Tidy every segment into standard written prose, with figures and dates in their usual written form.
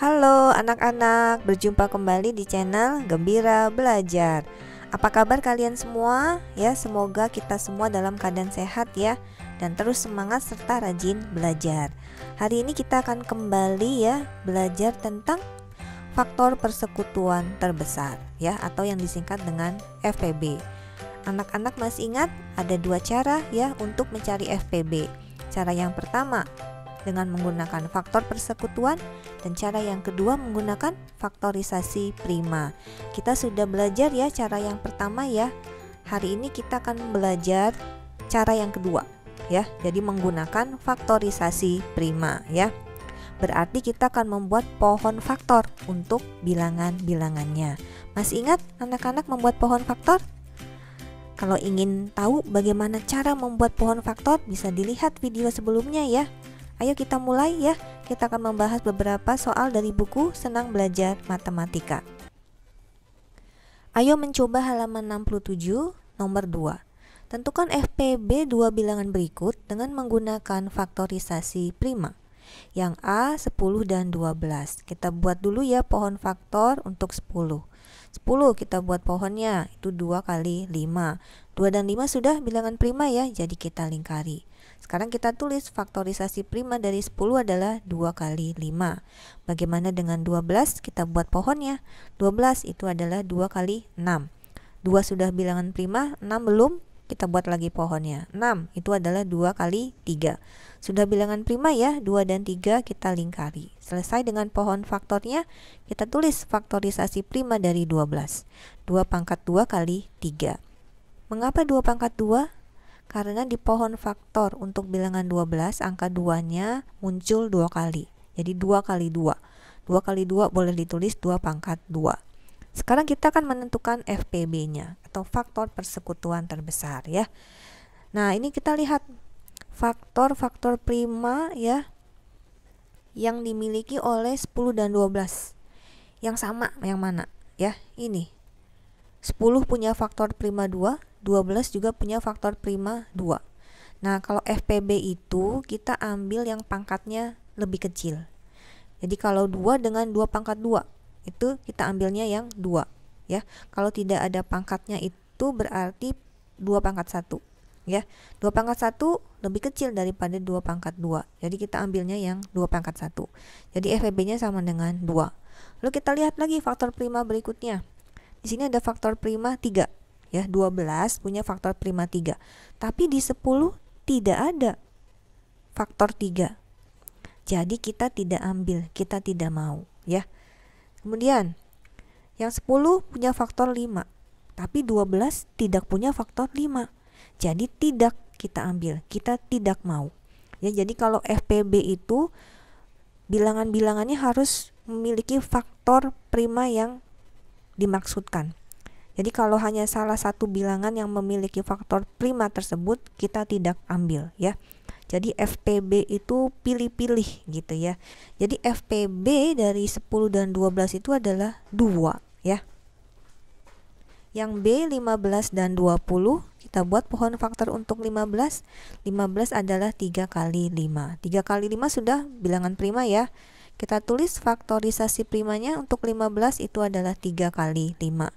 Halo anak-anak, berjumpa kembali di channel Gembira Belajar. Apa kabar kalian semua? Ya, semoga kita semua dalam keadaan sehat ya, dan terus semangat serta rajin belajar. Hari ini kita akan kembali ya belajar tentang faktor persekutuan terbesar ya, atau yang disingkat dengan FPB. Anak-anak masih ingat ada dua cara ya untuk mencari FPB. Cara yang pertama dengan menggunakan faktor persekutuan, dan cara yang kedua menggunakan faktorisasi prima. Kita sudah belajar ya cara yang pertama ya. Hari ini kita akan belajar cara yang kedua ya. Jadi menggunakan faktorisasi prima ya. Berarti kita akan membuat pohon faktor untuk bilangan-bilangannya. Masih ingat anak-anak membuat pohon faktor? Kalau ingin tahu bagaimana cara membuat pohon faktor, bisa dilihat video sebelumnya ya. Ayo kita mulai ya. Kita akan membahas beberapa soal dari buku Senang Belajar Matematika. Ayo mencoba halaman 67 nomor 2. Tentukan FPB dua bilangan berikut dengan menggunakan faktorisasi prima. Yang A 10 dan 12. Kita buat dulu ya pohon faktor untuk 10. 10 kita buat pohonnya, itu 2 kali 5. 2 dan 5 sudah bilangan prima ya, jadi kita lingkari. Sekarang kita tulis faktorisasi prima dari 10 adalah 2 kali 5. Bagaimana dengan 12? Kita buat pohonnya. 12 itu adalah 2 kali 6. 2 sudah bilangan prima, 6 belum? Kita buat lagi pohonnya. 6 itu adalah 2 kali 3. Sudah bilangan prima ya, 2 dan 3 kita lingkari. Selesai dengan pohon faktornya, kita tulis faktorisasi prima dari 12. 2 pangkat 2 kali 3. Mengapa 2 pangkat 2? Karena di pohon faktor untuk bilangan 12, angka 2-nya muncul 2 kali. Jadi 2 kali 2. 2 kali 2 boleh ditulis 2 pangkat 2. Sekarang kita akan menentukan FPB-nya atau faktor persekutuan terbesar ya. Nah, ini kita lihat faktor-faktor prima ya yang dimiliki oleh 10 dan 12. Yang sama yang mana? Ya, ini. 10 punya faktor prima 2, 12 juga punya faktor prima 2. Nah, kalau FPB itu kita ambil yang pangkatnya lebih kecil. Jadi kalau 2 dengan 2 pangkat 2, itu kita ambilnya yang 2 ya. Kalau tidak ada pangkatnya itu berarti 2 pangkat 1 ya. 2 pangkat 1 lebih kecil daripada 2 pangkat 2. Jadi kita ambilnya yang 2 pangkat 1. Jadi FPB-nya sama dengan 2. Lalu kita lihat lagi faktor prima berikutnya. Di sini ada faktor prima 3 ya. 12 punya faktor prima 3. Tapi di 10 tidak ada faktor 3. Jadi kita tidak ambil, kita tidak mau ya. Kemudian yang 10 punya faktor 5. Tapi 12 tidak punya faktor 5. Jadi tidak kita ambil, kita tidak mau. Ya, jadi kalau FPB itu bilangan-bilangannya harus memiliki faktor prima yang dimaksudkan. Jadi kalau hanya salah satu bilangan yang memiliki faktor prima tersebut, kita tidak ambil ya. Jadi FPB itu pilih-pilih gitu ya. Jadi FPB dari 10 dan 12 itu adalah 2 ya. Yang B 15 dan 20, kita buat pohon faktor untuk 15. 15 adalah 3 kali 5. 3 kali 5 sudah bilangan prima ya. Kita tulis faktorisasi primanya untuk 15 itu adalah 3 kali 5.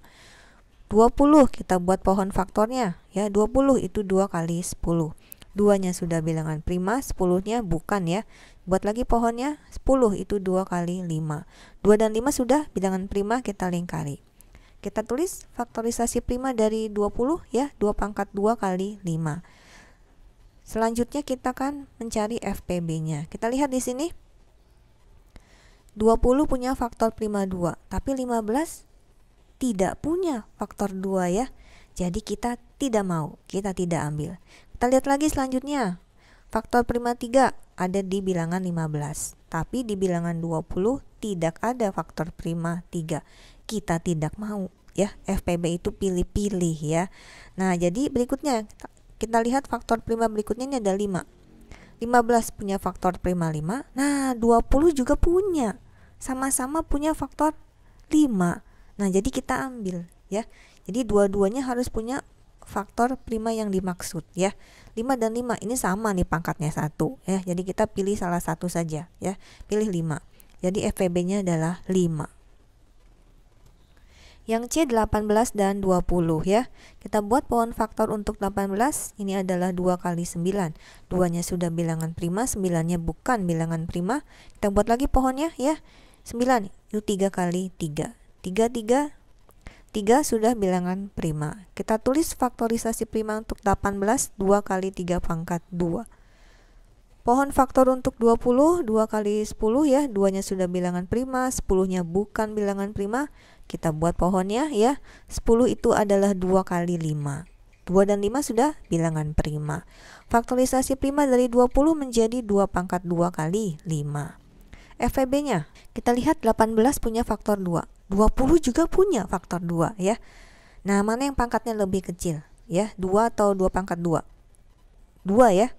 20 kita buat pohon faktornya ya. 20 itu 2 kali 10. 2-nya sudah bilangan prima, 10-nya bukan ya. Buat lagi pohonnya, 10 itu 2 kali 5. 2 dan 5 sudah bilangan prima, kita lingkari. Kita tulis faktorisasi prima dari 20 ya, 2 pangkat 2 kali 5. Selanjutnya kita akan mencari FPB-nya. Kita lihat di sini. 20 punya faktor prima 2, tapi 15 tidak punya faktor 2 ya. Jadi kita tidak mau, kita tidak ambil. Kita lihat lagi selanjutnya. Faktor prima 3 ada di bilangan 15. Tapi di bilangan 20 tidak ada faktor prima 3. Kita tidak mau ya. FPB itu pilih-pilih ya. Nah, jadi berikutnya kita lihat faktor prima berikutnya ini ada 5. 15 punya faktor prima 5. Nah, 20 juga punya. Sama-sama punya faktor 5. Nah, jadi kita ambil ya. Jadi dua-duanya harus punya faktor prima yang dimaksud ya. 5 dan 5 ini sama nih pangkatnya 1 ya. Jadi kita pilih salah satu saja ya. Pilih 5. Jadi FPB-nya adalah 5. Yang C 18 dan 20 ya. Kita buat pohon faktor untuk 18. Ini adalah 2 kali 9. 2-nya sudah bilangan prima, 9-nya bukan bilangan prima. Kita buat lagi pohonnya ya. 9 itu 3 kali 3. 3 sudah bilangan prima. Kita tulis faktorisasi prima untuk 18, 2 kali 3 pangkat 2. Pohon faktor untuk 20, 2 kali 10 ya, 2-nya sudah bilangan prima, 10-nya bukan bilangan prima. Kita buat pohonnya ya, 10 itu adalah 2 kali 5. 2 dan 5 sudah bilangan prima. Faktorisasi prima dari 20 menjadi 2 pangkat 2 kali 5. FPB-nya, kita lihat 18 punya faktor 2, 20 juga punya faktor 2 ya. Nah, mana yang pangkatnya lebih kecil ya, 2 atau 2 pangkat 2? 2 ya.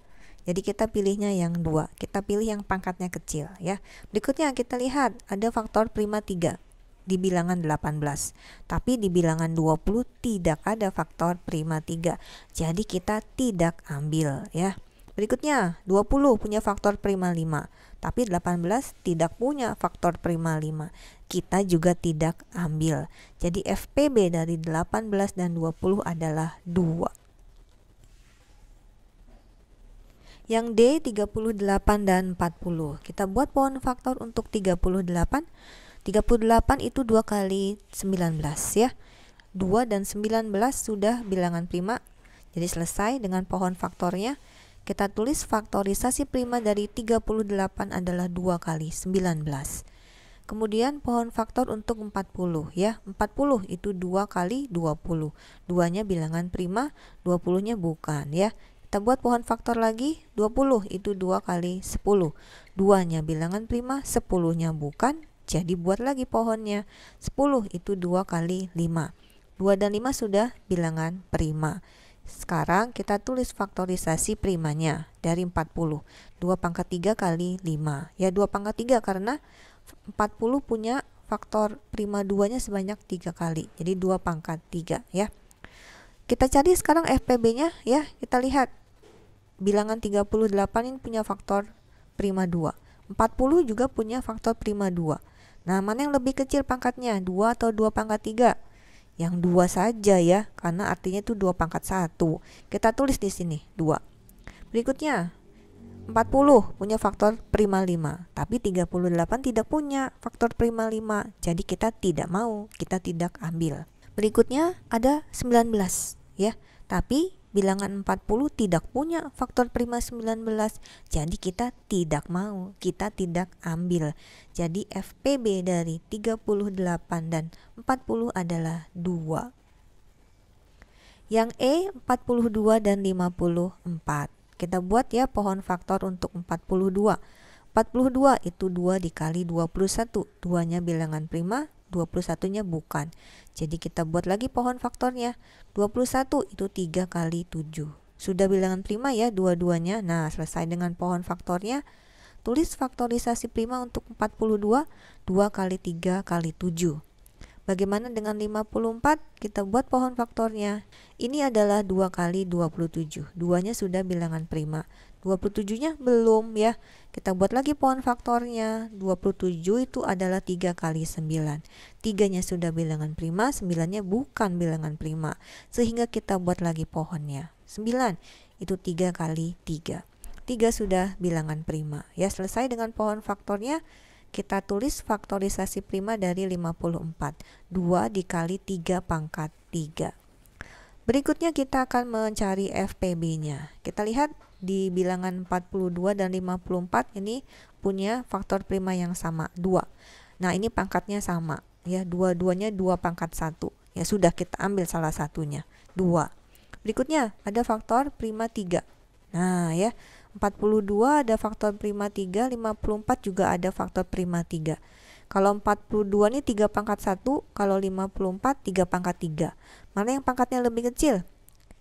Jadi kita pilihnya yang 2. Kita pilih yang pangkatnya kecil ya. Berikutnya kita lihat ada faktor prima 3 di bilangan 18. Tapi di bilangan 20 tidak ada faktor prima 3. Jadi kita tidak ambil ya. Berikutnya 20 punya faktor prima 5. Tapi 18 tidak punya faktor prima 5. Kita juga tidak ambil. Jadi FPB dari 18 dan 20 adalah 2. Yang D 38 dan 40. Kita buat pohon faktor untuk 38. 38 itu 2 kali 19 ya. 2 dan 19 sudah bilangan prima. Jadi selesai dengan pohon faktornya. Kita tulis faktorisasi prima dari 38 adalah 2 kali 19. Kemudian pohon faktor untuk 40 ya. 40 itu 2 kali 20. 2-nya bilangan prima, 20-nya bukan ya. Kita buat pohon faktor lagi, 20 itu 2 kali 10. 2-nya bilangan prima, 10-nya bukan. Jadi buat lagi pohonnya. 10 itu 2 kali 5. 2 dan 5 sudah bilangan prima. Sekarang kita tulis faktorisasi primanya dari 40. 2 pangkat 3 kali 5. Ya 2 pangkat 3 karena 40 punya faktor prima 2-nya sebanyak 3 kali. Jadi 2 pangkat 3 ya. Kita cari sekarang FPB-nya ya. Kita lihat bilangan 38 ini punya faktor prima 2. 40 juga punya faktor prima 2. Nah, mana yang lebih kecil pangkatnya? 2 atau 2 pangkat 3? Yang 2 saja ya, karena artinya itu 2 pangkat 1. Kita tulis di sini 2. Berikutnya 40 punya faktor prima 5, tapi 38 tidak punya faktor prima 5. Jadi kita tidak mau, kita tidak ambil. Berikutnya ada 19 ya. Tapi bilangan 40 tidak punya faktor prima 19. Jadi kita tidak mau, kita tidak ambil. Jadi FPB dari 38 dan 40 adalah 2. Yang E 42 dan 54. Kita buat ya pohon faktor untuk 42. 42 itu 2 dikali 21. 2-nya bilangan prima, 21-nya bukan. Jadi kita buat lagi pohon faktornya. 21 itu 3 kali 7. Sudah bilangan prima ya dua-duanya. Nah, selesai dengan pohon faktornya. Tulis faktorisasi prima untuk 42. 2 kali 3 kali 7. Bagaimana dengan 54? Kita buat pohon faktornya. Ini adalah 2 kali 27. 2-nya sudah bilangan prima. 27-nya belum ya. Kita buat lagi pohon faktornya. 27 itu adalah 3 kali 9. 3-nya sudah bilangan prima, 9-nya bukan bilangan prima. Sehingga kita buat lagi pohonnya. 9 itu 3 kali 3. 3 sudah bilangan prima. Ya, selesai dengan pohon faktornya. Kita tulis faktorisasi prima dari 54. 2 dikali 3 pangkat 3. Berikutnya kita akan mencari FPB-nya. Kita lihat di bilangan 42 dan 54 ini punya faktor prima yang sama, 2. Nah, ini pangkatnya sama ya, dua-duanya 2 pangkat 1. Ya sudah, kita ambil salah satunya, 2. Berikutnya ada faktor prima 3. Nah, ya 42 ada faktor prima 3, 54 juga ada faktor prima 3. Kalau 42 ini 3 pangkat 1, kalau 54 3 pangkat 3. Mana yang pangkatnya lebih kecil?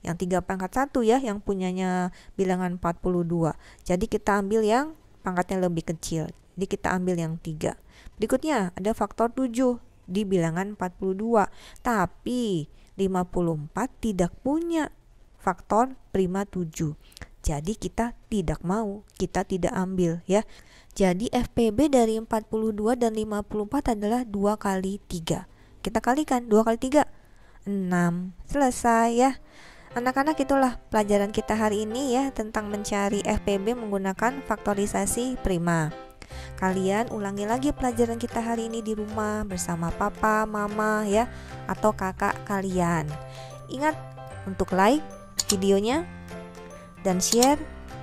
Yang 3 pangkat 1 ya, yang punyanya bilangan 42. Jadi kita ambil yang pangkatnya lebih kecil. Jadi kita ambil yang 3. Berikutnya ada faktor 7 di bilangan 42. Tapi 54 tidak punya faktor prima 7. Jadi kita tidak mau, kita tidak ambil ya. Jadi FPB dari 42 dan 54 adalah 2 kali 3. Kita kalikan 2 kali 3, 6. Selesai ya. Anak-anak, itulah pelajaran kita hari ini ya, tentang mencari FPB menggunakan faktorisasi prima. Kalian ulangi lagi pelajaran kita hari ini di rumah bersama papa, mama ya, atau kakak kalian. Ingat untuk like videonya dan share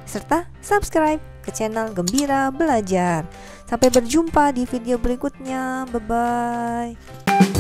serta subscribe ke channel Gembira Belajar. Sampai berjumpa di video berikutnya. Bye bye.